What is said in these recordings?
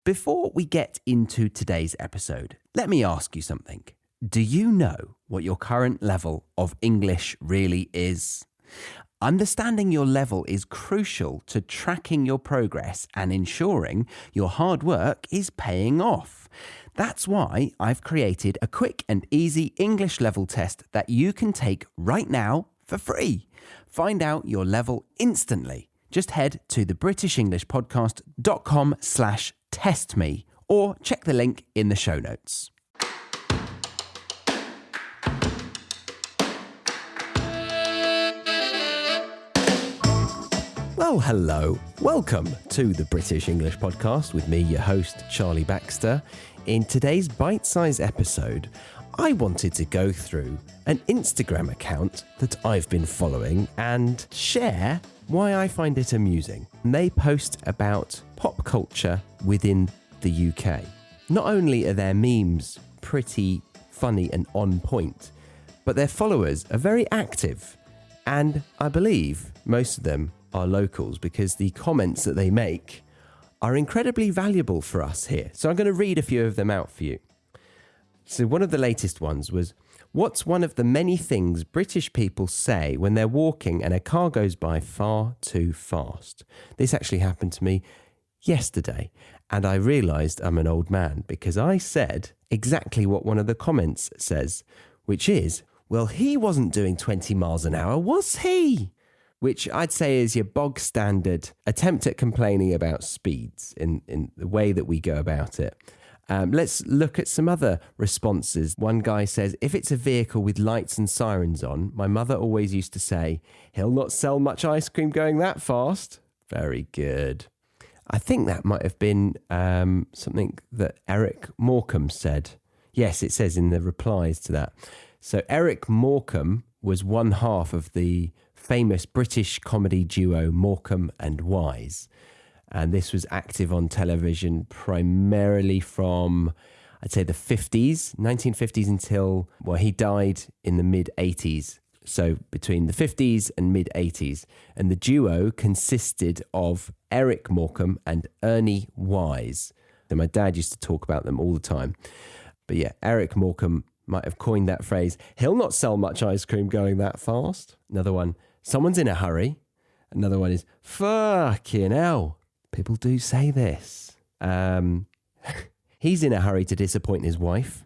Before we get into today's episode, let me ask you something. Do you know what your current level of English really is? Understanding your level is crucial to tracking your progress and ensuring your hard work is paying off. That's why I've created a quick and easy English level test that you can take right now for free. Find out your level instantly. Just head to thebritishenglishpodcast.com/testme or check the link in the show notes. Well, hello. Welcome to the British English Podcast with me, your host, Charlie Baxter. In today's bite-sized episode, I wanted to go through an Instagram account that I've been following and share why I find it amusing. And they post about pop culture within the UK. Not only are their memes pretty funny and on point, but their followers are very active. And I believe most of them are locals because the comments that they make are incredibly valuable for us here. So I'm going to read a few of them out for you. So one of the latest ones was, what's one of the many things British people say when they're walking and a car goes by far too fast? This actually happened to me yesterday, and I realised I'm an old man because I said exactly what one of the comments says, which is, well, he wasn't doing 20 miles an hour, was he? Which I'd say is your bog standard attempt at complaining about speeds in the way that we go about it. Let's look at some other responses. One guy says, if it's a vehicle with lights and sirens on, my mother always used to say, he'll not sell much ice cream going that fast. Very good. I think that might have been something that Eric Morecambe said. Yes, it says in the replies to that. So Eric Morecambe was one half of the famous British comedy duo Morecambe and Wise. And this was active on television primarily from, I'd say, the 50s, 1950s until, well, he died in the mid-80s. So between the 50s and mid-80s. And the duo consisted of Eric Morecambe and Ernie Wise. So my dad used to talk about them all the time. But yeah, Eric Morecambe might have coined that phrase, he'll not sell much ice cream going that fast. Another one, someone's in a hurry. Another one is, fucking hell. People do say this. He's in a hurry to disappoint his wife.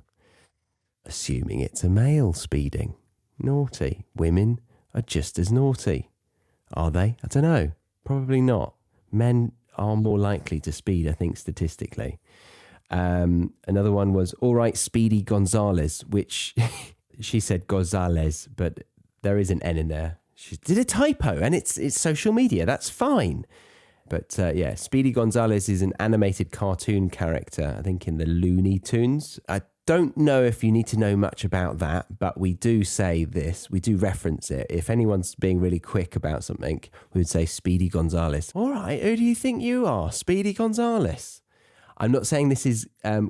Assuming it's a male speeding. Naughty. Women are just as naughty. Are they? I don't know. Probably not. Men are more likely to speed, I think, statistically. Another one was, all right, Speedy Gonzalez, which she said Gonzalez, but there is an N in there. She did a typo, and it's social media. That's fine. But yeah, Speedy Gonzalez is an animated cartoon character, I think in the Looney Tunes. I don't know if you need to know much about that, but we do say this, we do reference it. If anyone's being really quick about something, we would say Speedy Gonzalez. All right, who do you think you are? Speedy Gonzalez. I'm not saying this is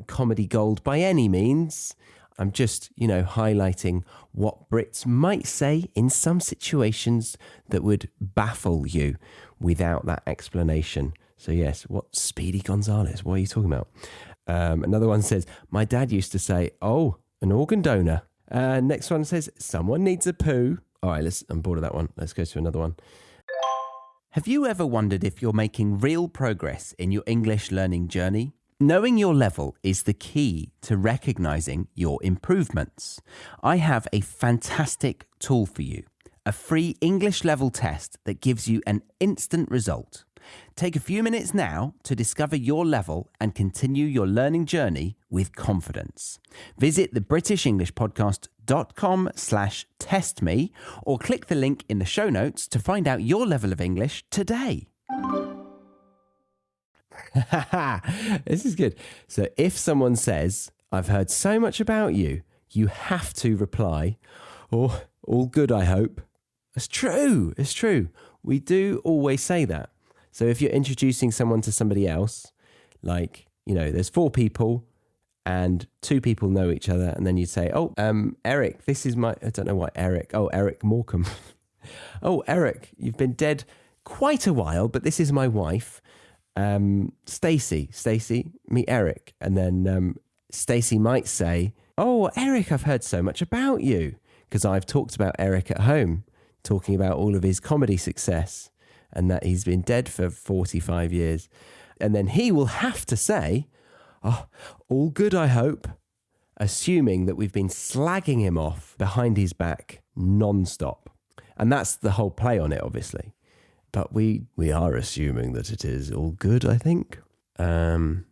comedy gold by any means. I'm just, highlighting what Brits might say in some situations that would baffle you without that explanation. So yes, what Speedy Gonzalez? What are you talking about? Another one says, my dad used to say, oh, an organ donor. Next one says, someone needs a poo. All right, I'm bored of that one. Let's go to another one. Have you ever wondered if you're making real progress in your English learning journey? Knowing your level is the key to recognizing your improvements. I have a fantastic tool for you, a free English level test that gives you an instant result. Take a few minutes now to discover your level and continue your learning journey with confidence. Visit thebritishenglishpodcast.com/testme or click the link in the show notes to find out your level of English today. This is good. So if someone says, I've heard so much about you, you have to reply, oh, all good, I hope. It's true. It's true. We do always say that. So if you're introducing someone to somebody else, like, there's 4 people and 2 people know each other. And then you say, oh, Eric, this is I don't know why Eric. Oh, Eric Morecambe. Oh, Eric, you've been dead quite a while, but this is my wife. Stacey, meet Eric. And then Stacey might say, oh, Eric, I've heard so much about you, because I've talked about Eric at home, talking about all of his comedy success and that he's been dead for 45 years. And then he will have to say, oh, all good, I hope, assuming that we've been slagging him off behind his back non-stop. And that's the whole play on it, obviously. But we are assuming that it is all good, I think. The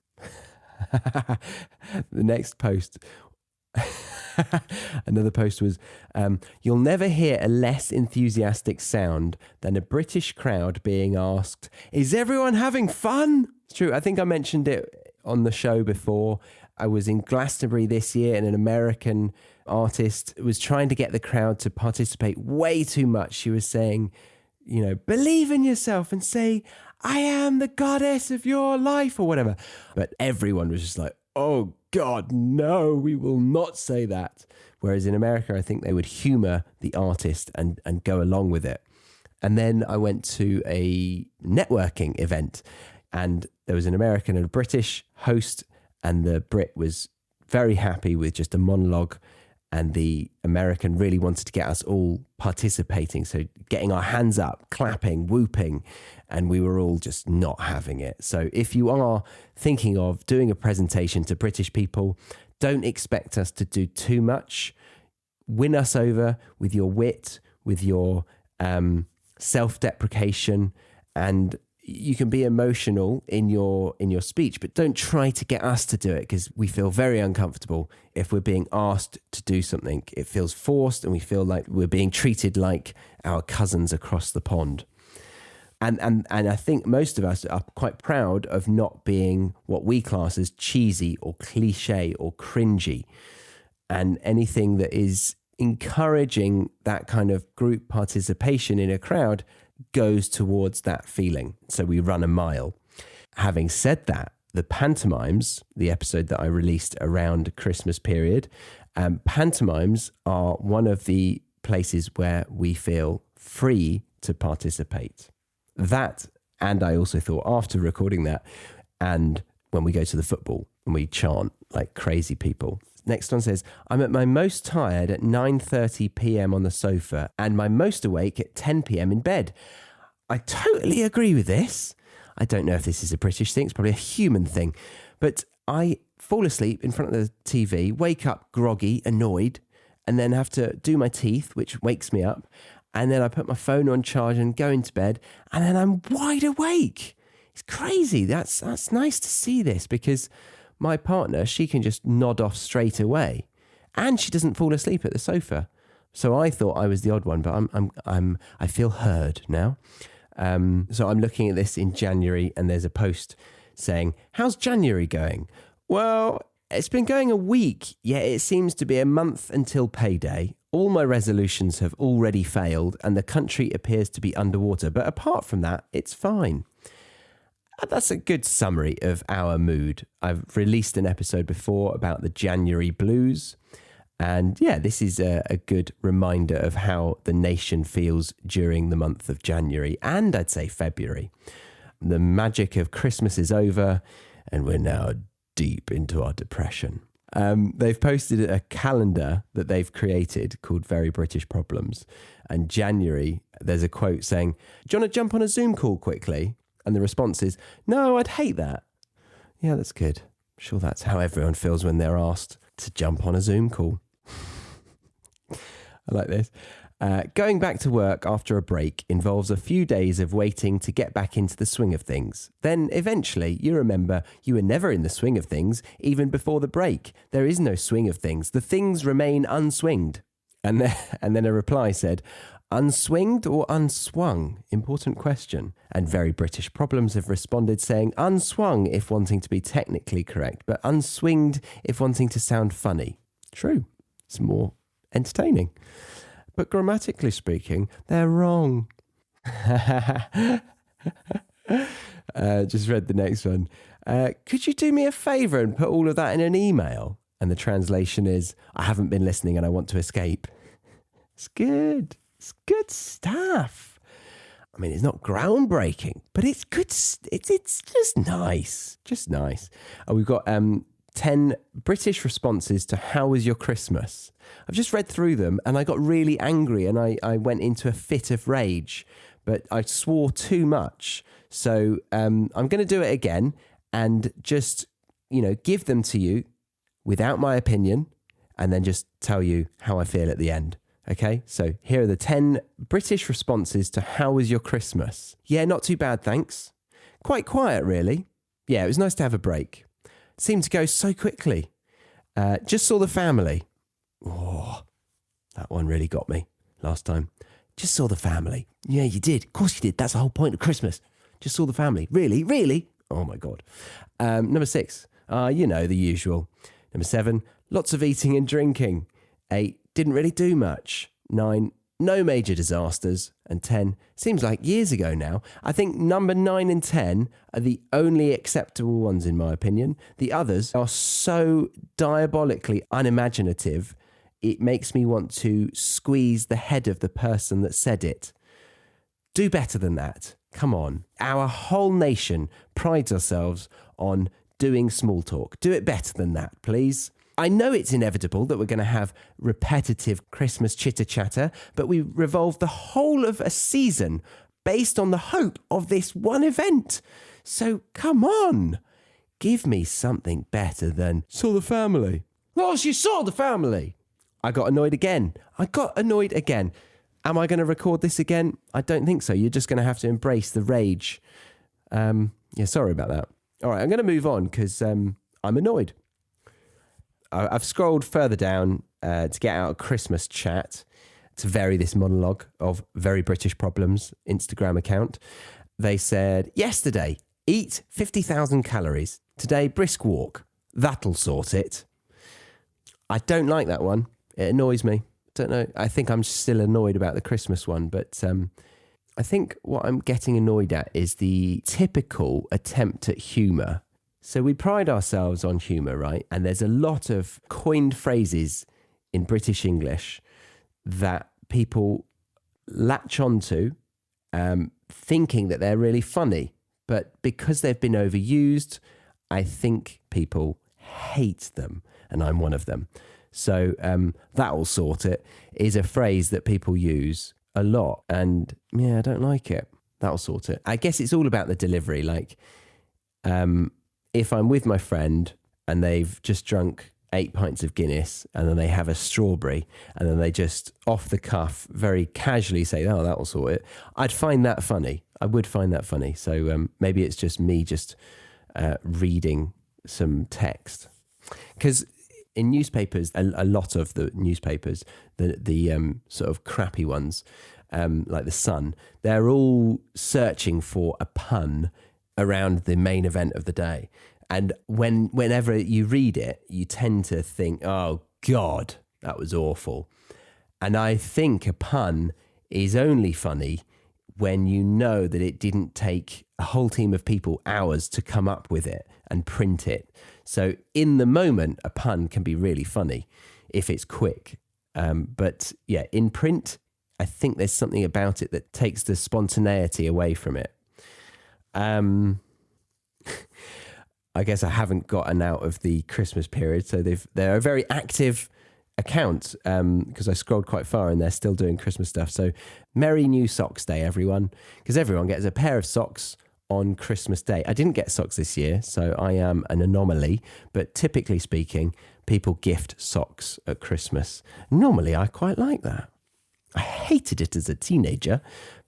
next post, another post was, you'll never hear a less enthusiastic sound than a British crowd being asked, is everyone having fun? It's true. I think I mentioned it on the show before. I was in Glastonbury this year and an American artist was trying to get the crowd to participate way too much. She was saying, you know, believe in yourself and say, I am the goddess of your life or whatever. But everyone was just like, oh God, no, we will not say that. Whereas in America, I think they would humor the artist and go along with it. And then I went to a networking event and there was an American and a British host, and the Brit was very happy with just a monologue, and the American really wanted to get us all participating. So getting our hands up, clapping, whooping, and we were all just not having it. So if you are thinking of doing a presentation to British people, don't expect us to do too much. Win us over with your wit, with your self-deprecation, and you can be emotional in your speech, but don't try to get us to do it, because we feel very uncomfortable if we're being asked to do something. It feels forced and we feel like we're being treated like our cousins across the pond. And I think most of us are quite proud of not being what we class as cheesy or cliche or cringy. And anything that is encouraging that kind of group participation in a crowd goes towards that feeling. So we run a mile. Having said that, the pantomimes, the episode that I released around Christmas period, pantomimes are one of the places where we feel free to participate. That, and I also thought after recording that, and when we go to the football and we chant like crazy people. Next one says, I'm at my most tired at 9:30 p.m. on the sofa and my most awake at 10 p.m. in bed. I totally agree with this. I don't know if this is a British thing. It's probably a human thing. But I fall asleep in front of the TV, wake up groggy, annoyed, and then have to do my teeth, which wakes me up. And then I put my phone on charge and go into bed, and then I'm wide awake. It's crazy. That's nice to see this, because my partner, she can just nod off straight away, and she doesn't fall asleep at the sofa. So I thought I was the odd one, but I feel heard now. So I'm looking at this in January, and there's a post saying, how's January going? Well, it's been going a week, yet it seems to be a month until payday. All my resolutions have already failed, and the country appears to be underwater. But apart from that, it's fine. That's a good summary of our mood. I've released an episode before about the January blues. And yeah, this is a good reminder of how the nation feels during the month of January, and I'd say February. The magic of Christmas is over, and we're now deep into our depression. They've posted a calendar that they've created called Very British Problems. And January, there's a quote saying, do you want to jump on a Zoom call quickly? And the response is, no, I'd hate that. Yeah, that's good. I'm sure that's how everyone feels when they're asked to jump on a Zoom call. I like this. Going back to work after a break involves a few days of waiting to get back into the swing of things. Then eventually you remember you were never in the swing of things even before the break. There is no swing of things. The things remain unswinged. And then a reply said, unswinged or unswung? Important question. And Very British Problems have responded saying unswung if wanting to be technically correct, but unswinged if wanting to sound funny. True. It's more entertaining. But grammatically speaking, they're wrong. Just read the next one. Could you do me a favour and put all of that in an email? And the translation is, I haven't been listening and I want to escape. It's good. It's good stuff. I mean, it's not groundbreaking, but it's good. It's just nice. Just nice. We've got 10 British responses to how was your Christmas? I've just read through them and I got really angry and I went into a fit of rage, but I swore too much. So I'm going to do it again and just, give them to you without my opinion and then just tell you how I feel at the end. Okay, so here are the 10 British responses to how was your Christmas? Yeah, not too bad, thanks. Quite quiet, really. Yeah, it was nice to have a break. Seemed to go so quickly. Just saw the family. Oh, that one really got me last time. Just saw the family. Yeah, you did. Of course you did. That's the whole point of Christmas. Just saw the family. Really? Really? Oh, my God. Number 6. The usual. Number 7. Lots of eating and drinking. 8. Didn't really do much. 9. No major disasters. And 10. Seems like years ago now. I think number 9 and 10 are the only acceptable ones in my opinion. The others are so diabolically unimaginative, it makes me want to squeeze the head of the person that said it. Do better than that. Come on. Our whole nation prides ourselves on doing small talk. Do it better than that, please. I know it's inevitable that we're going to have repetitive Christmas chitter-chatter, but we revolve the whole of a season based on the hope of this one event. So come on, give me something better than saw the family. Ross, you saw the family. I got annoyed again. Am I going to record this again? I don't think so. You're just going to have to embrace the rage. Sorry about that. All right, I'm going to move on because I'm annoyed. I've scrolled further down to get out a Christmas chat to vary this monologue of Very British Problems Instagram account. They said, yesterday, eat 50,000 calories. Today, brisk walk. That'll sort it. I don't like that one. It annoys me. Don't know. I think I'm still annoyed about the Christmas one, but I think what I'm getting annoyed at is the typical attempt at humour. So we pride ourselves on humour, right? And there's a lot of coined phrases in British English that people latch onto thinking that they're really funny. But because they've been overused, I think people hate them. And I'm one of them. So that'll sort it is a phrase that people use a lot. And yeah, I don't like it. That'll sort it. I guess it's all about the delivery. Like, if I'm with my friend and they've just drunk 8 pints of Guinness and then they have a strawberry and then they just off the cuff very casually say, oh, that will sort it. I'd find that funny. I would find that funny. So maybe it's just me just reading some text. Because in newspapers, a lot of the newspapers, the sort of crappy ones, like The Sun, they're all searching for a pun around the main event of the day. And whenever you read it, you tend to think, oh, God, that was awful. And I think a pun is only funny when you know that it didn't take a whole team of people hours to come up with it and print it. So in the moment, a pun can be really funny if it's quick. But yeah, in print, I think there's something about it that takes the spontaneity away from it. I guess I haven't gotten out of the Christmas period, so they're a very active account because I scrolled quite far and they're still doing Christmas stuff. So Merry New Socks Day, everyone, because everyone gets a pair of socks on Christmas Day. I didn't get socks this year, so I am an anomaly, but typically speaking, people gift socks at Christmas. Normally, I quite like that. I hated it as a teenager,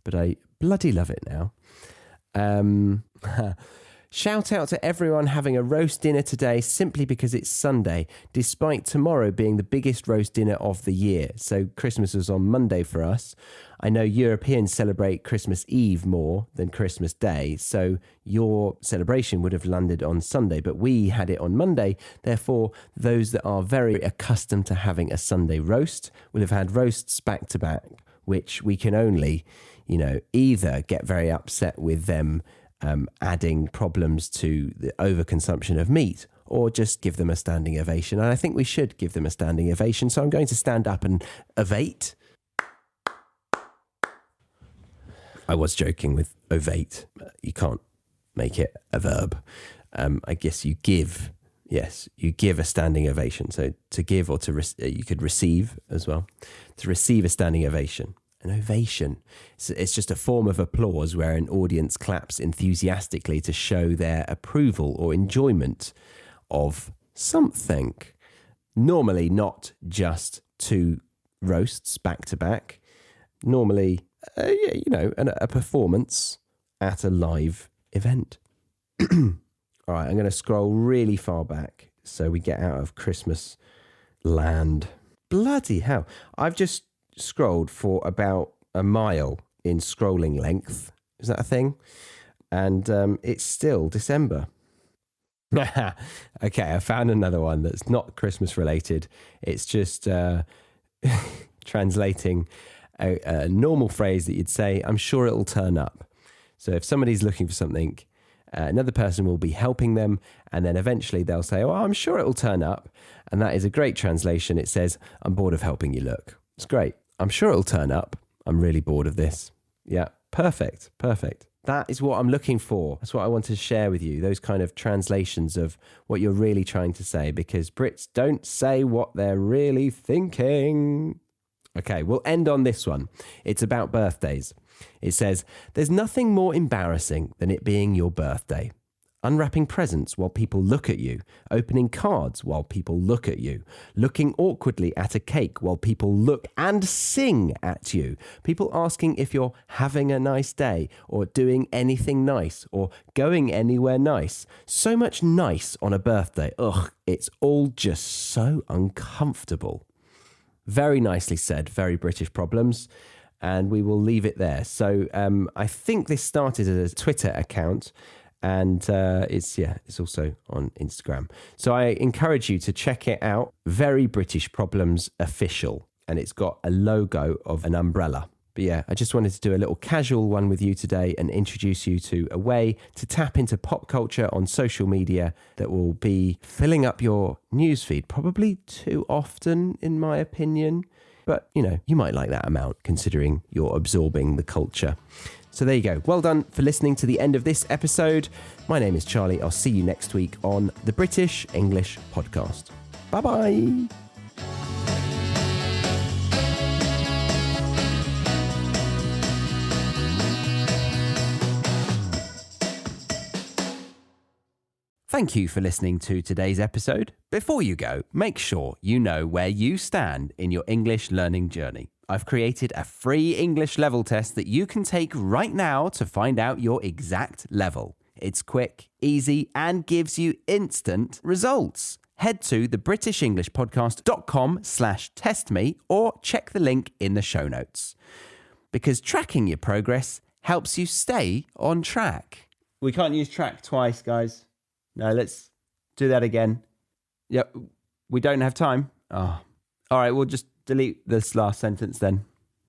but I bloody love it now. Shout out to everyone having a roast dinner today simply because it's Sunday, despite tomorrow being the biggest roast dinner of the year. So Christmas was on Monday for us. I know Europeans celebrate Christmas Eve more than Christmas Day, so your celebration would have landed on Sunday, but we had it on Monday. Therefore, those that are very accustomed to having a Sunday roast will have had roasts back to back, which we can only, either get very upset with them adding problems to the overconsumption of meat, or just give them a standing ovation. And I think we should give them a standing ovation. So I'm going to stand up and ovate. I was joking with ovate. You can't make it a verb. I guess you give. Yes, you give a standing ovation. So to give or to you could receive as well. To receive a standing ovation. An ovation, it's just a form of applause where an audience claps enthusiastically to show their approval or enjoyment of something. Normally not just two roasts back to back. Normally, a performance at a live event. All right, I'm going to scroll really far back so we get out of Christmas land. Bloody hell. I've just scrolled for about a mile in scrolling length. Is that a thing? And it's still December. Okay, I found another one that's not Christmas related. It's just translating a normal phrase that you'd say, I'm sure it'll turn up. So if somebody's looking for something, another person will be helping them, and then eventually they'll say, oh, I'm sure it'll turn up. And that is a great translation. It says, I'm bored of helping you look. It's great. I'm sure it'll turn up. I'm really bored of this. Yeah, perfect. That is what I'm looking for. That's what I want to share with you, those kind of translations of what you're really trying to say, because Brits don't say what they're really thinking. Okay, we'll end on this one. It's about birthdays. It says, there's nothing more embarrassing than it being your birthday. Unwrapping presents while people look at you, opening cards while people look at you, looking awkwardly at a cake while people look and sing at you, people asking if you're having a nice day or doing anything nice or going anywhere nice. So much nice on a birthday. Ugh, it's all just so uncomfortable. Very nicely said, very British problems. And we will leave it there. So I think this started as a Twitter account. And it's also on Instagram. So I encourage you to check it out. Very British Problems Official. And it's got a logo of an umbrella. But yeah, I just wanted to do a little casual one with you today and introduce you to a way to tap into pop culture on social media that will be filling up your newsfeed. Probably too often, in my opinion. But, you might like that amount considering you're absorbing the culture. So there you go. Well done for listening to the end of this episode. My name is Charlie. I'll see you next week on the British English Podcast. Bye-bye. Thank you for listening to today's episode. Before you go, make sure you know where you stand in your English learning journey. I've created a free English level test that you can take right now to find out your exact level. It's quick, easy, and gives you instant results. Head to thebritishenglishpodcast.com/testme or check the link in the show notes. Because tracking your progress helps you stay on track. We can't use track twice, guys. No, let's do that again. Yep, we don't have time. Oh. All right, we'll just delete this last sentence then.